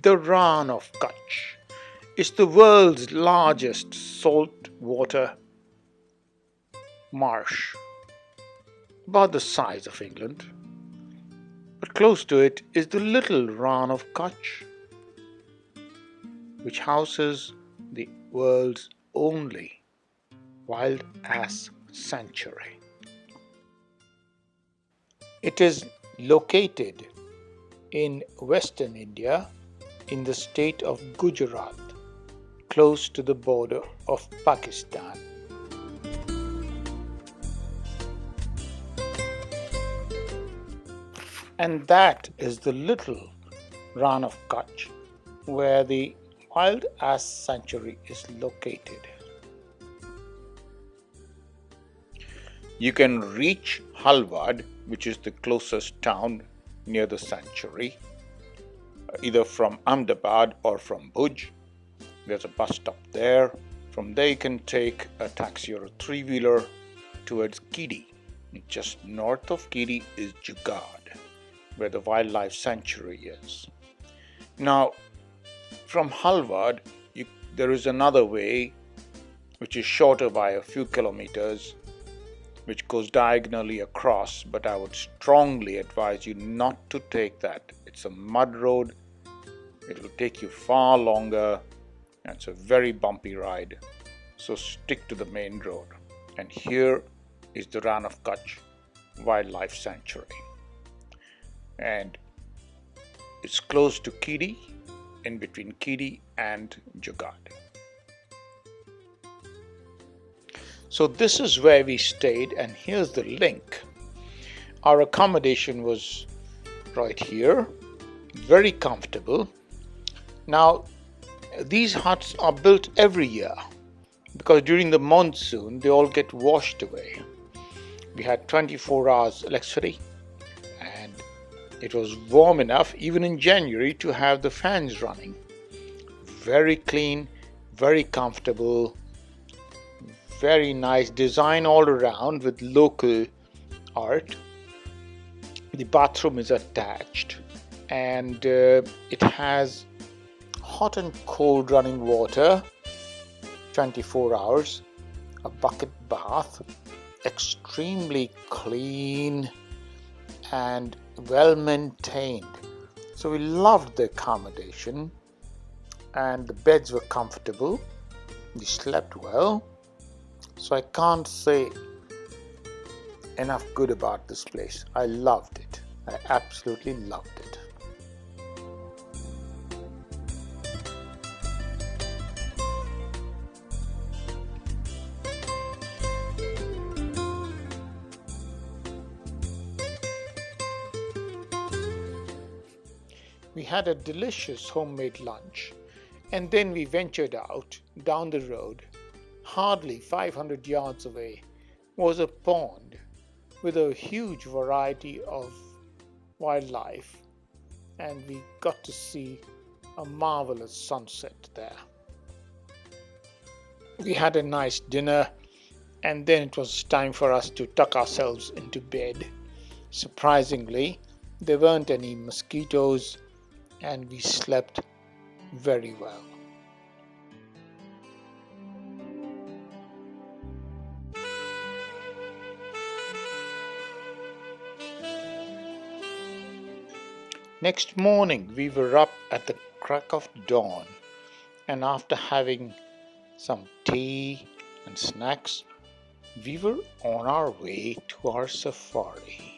The Rann of Kutch is the world's largest saltwater marsh, about the size of England. But close to it is the little Rann of Kutch, which houses the world's only wild ass sanctuary. It is located in western India in the state of Gujarat, close to the border of Pakistan. And that is the little Rann of Kutch, where the wild ass sanctuary is located. You can reach Halvad, which is the closest town near the sanctuary, either from Ahmedabad or from Bhuj. There's a bus stop there. From there you can take a taxi or a three-wheeler towards Kidi. Just north of Kidi is Jugaad, where the wildlife sanctuary is. Now, from Halvad, there is another way which is shorter by a few kilometers, which goes diagonally across, but I would strongly advise you not to take that. It's a mud road. It will take you far longer, and it's a very bumpy ride. So stick to the main road. And here is the Rann of Kutch Wildlife Sanctuary. And it's close to Kidi, in between Kidi and Jugaad. So this is where we stayed, and here's the link. Our accommodation was right here, very comfortable. Now, these huts are built every year because during the monsoon they all get washed away. We had 24 hours electricity, and it was warm enough even in January to have the fans running. Very clean, very comfortable, very nice design all around with local art. The bathroom is attached, and it has hot and cold running water 24 hours, a bucket bath, extremely clean and well maintained. So we loved the accommodation, and the beds were comfortable. We slept well. So I can't say enough good about this place. I loved it. I absolutely loved it. We had a delicious homemade lunch, and then we ventured out down the road. Hardly 500 yards away was a pond with a huge variety of wildlife, and we got to see a marvelous sunset there. We had a nice dinner, and then it was time for us to tuck ourselves into bed. Surprisingly, there weren't any mosquitoes, and we slept very well. Next morning, we were up at the crack of dawn, and after having some tea and snacks, we were on our way to our safari.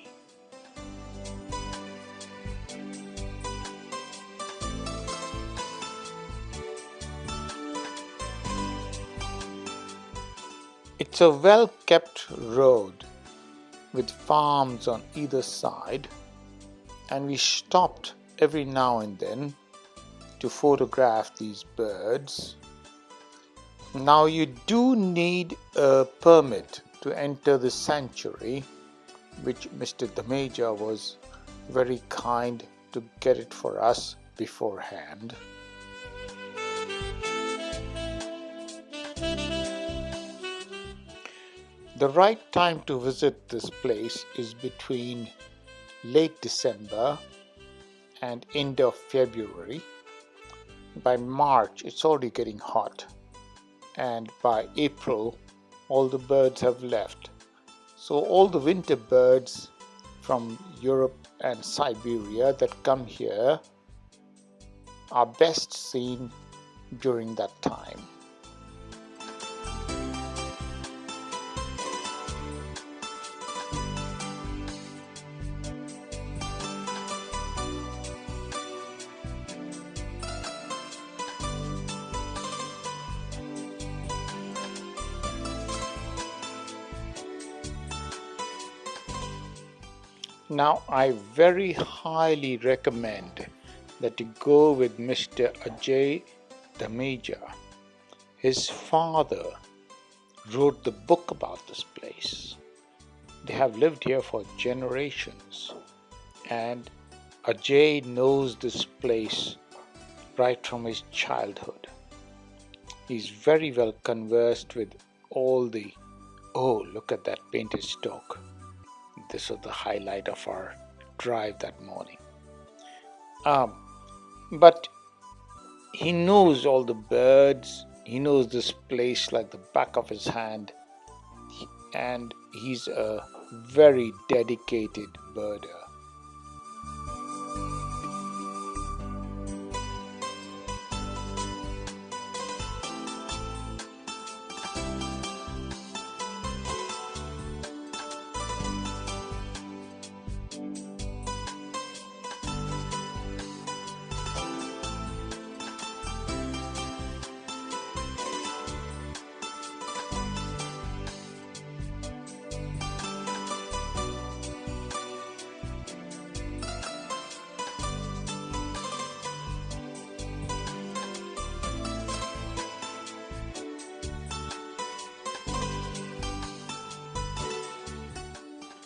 It's a well-kept road with farms on either side, and we stopped every now and then to photograph these birds. Now you do need a permit to enter the sanctuary, which Mr. Dhamecha was very kind to get it for us beforehand. The right time to visit this place is between late December and end of February, By March, it's already getting hot, and by April, all the birds have left. So all the winter birds from Europe and Siberia that come here are best seen during that time. Now, I very highly recommend that you go with Mr. Ajay Dhamecha. His father wrote the book about this place. They have lived here for generations, and Ajay knows this place right from his childhood. He's very well conversed with all the, oh, look at that painted stork. This was the highlight of our drive that morning. But he knows all the birds, he knows this place like the back of his hand, and he's a very dedicated birder.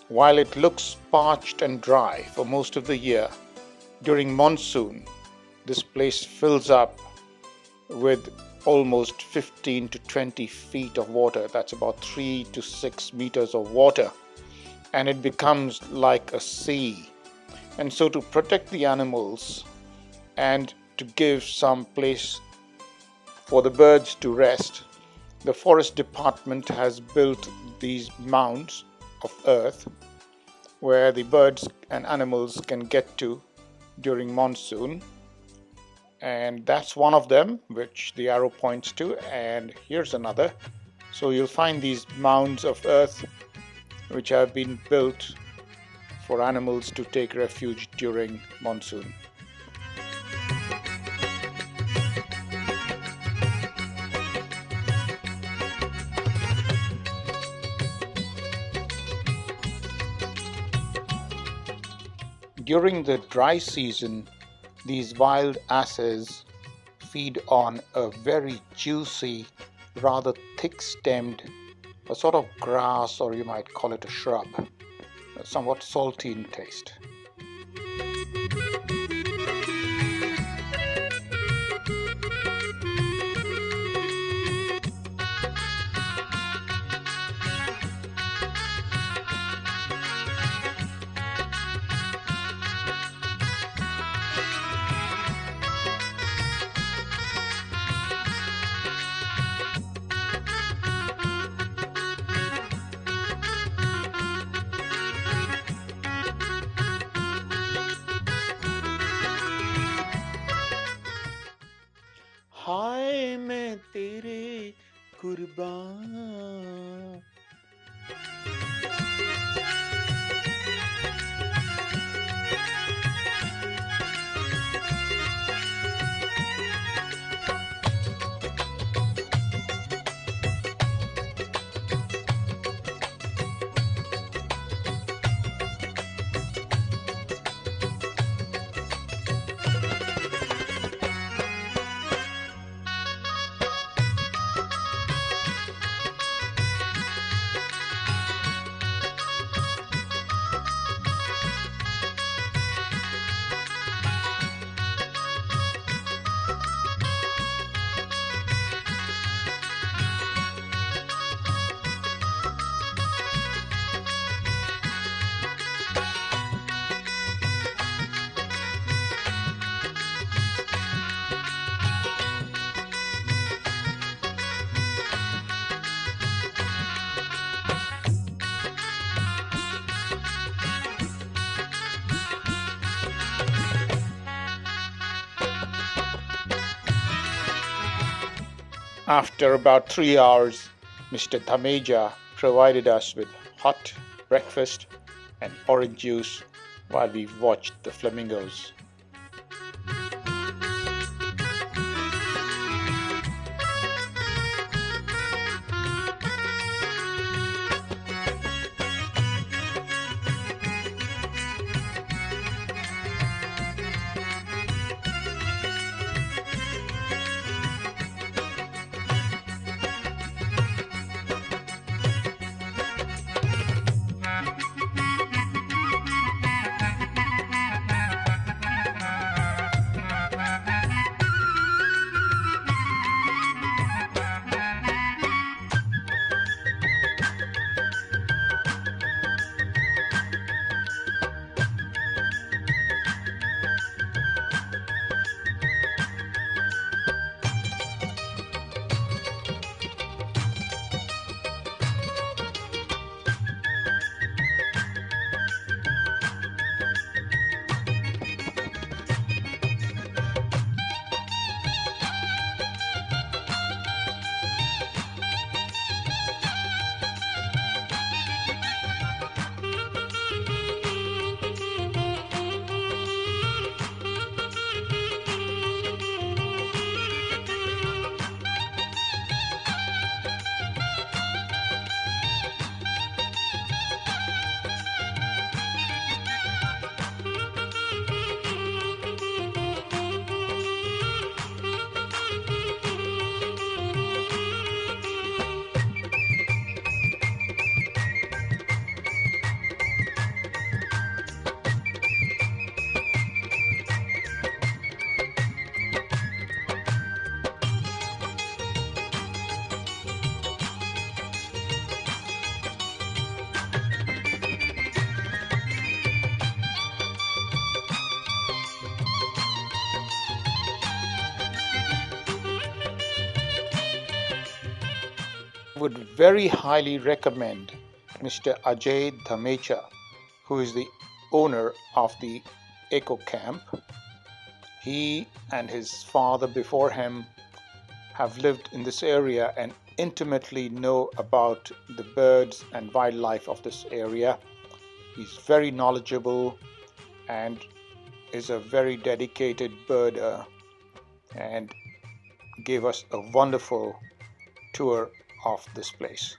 While it looks parched and dry for most of the year, during monsoon, this place fills up with almost 15 to 20 feet of water. That's about 3 to 6 meters of water, and it becomes like a sea. And so to protect the animals and to give some place for the birds to rest, the forest department has built these mounds of earth where the birds and animals can get to during monsoon, and that's one of them which the arrow points to, and here's another. So you'll find these mounds of earth which have been built for animals to take refuge during monsoon. During the dry season, these wild asses feed on a very juicy, rather thick-stemmed, a sort of grass, or you might call it a shrub, somewhat salty in taste. हाय मैं तेरे कुर्बान. After about 3 hours, Mr. Dhamecha provided us with hot breakfast and orange juice while we watched the flamingos. Would very highly recommend Mr. Ajay Dhamecha, who is the owner of the Eco Camp. He and his father before him have lived in this area and intimately know about the birds and wildlife of this area. He's very knowledgeable and is a very dedicated birder and gave us a wonderful tour of this place.